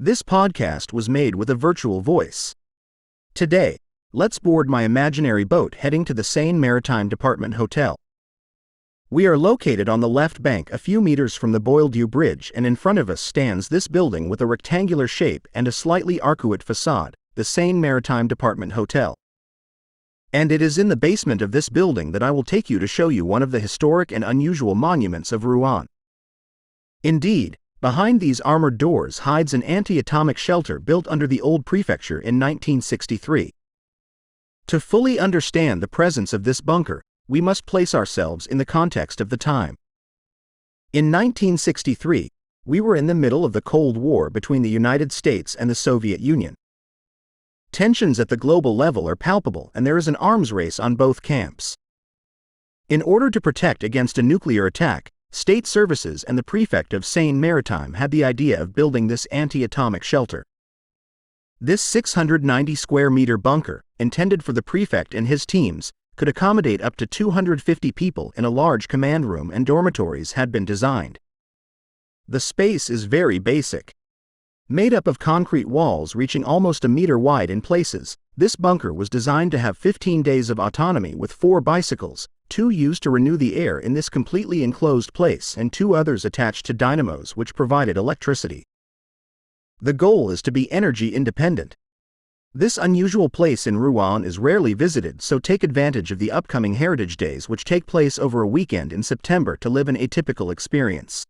This podcast was made with a virtual voice. Today, let's board my imaginary boat heading to the Seine Maritime Department Hotel. We are located on the left bank a few meters from the Boieldieu Bridge, and in front of us stands this building with a rectangular shape and a slightly arcuate facade, the Seine Maritime Department Hotel. And it is in the basement of this building that I will take you to show you one of the historic and unusual monuments of Rouen. Indeed, behind these armored doors hides an anti-atomic shelter built under the old prefecture in 1963. To fully understand the presence of this bunker, we must place ourselves in the context of the time. In 1963, we were in the middle of the Cold War between the United States and the Soviet Union. Tensions at the global level are palpable, and there is an arms race on both camps. In order to protect against a nuclear attack, state services and the prefect of Seine Maritime had the idea of building this anti-atomic shelter. This 690-square-meter bunker, intended for the prefect and his teams, could accommodate up to 250 people in a large command room, and dormitories had been designed. The space is very basic. Made up of concrete walls reaching almost a meter wide in places, this bunker was designed to have 15 days of autonomy with 4 bicycles, 2 used to renew the air in this completely enclosed place and 2 others attached to dynamos which provided electricity. The goal is to be energy independent. This unusual place in Rouen is rarely visited, so take advantage of the upcoming Heritage Days which take place over a weekend in September to live an atypical experience.